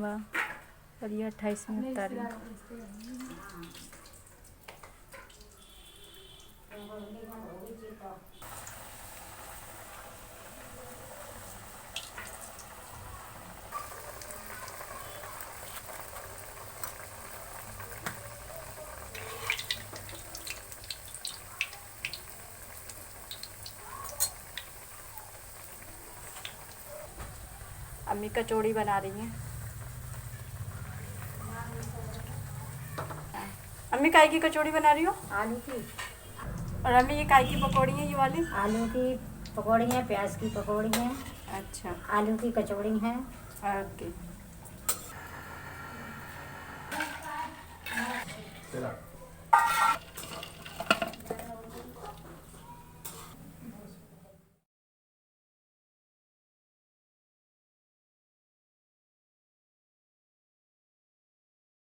दूंगा और ये 28 में उतारूंगा। अम्मी कचौड़ी बना रही हैं। अम्मी काय की कचौड़ी बना रही हो? आलू की। और अम्मी ये काय की पकौड़ी है ये वाली? आलू की पकौड़ी है, प्याज की पकौड़ी है। अच्छा, आलू की कचौड़ी है। ओके।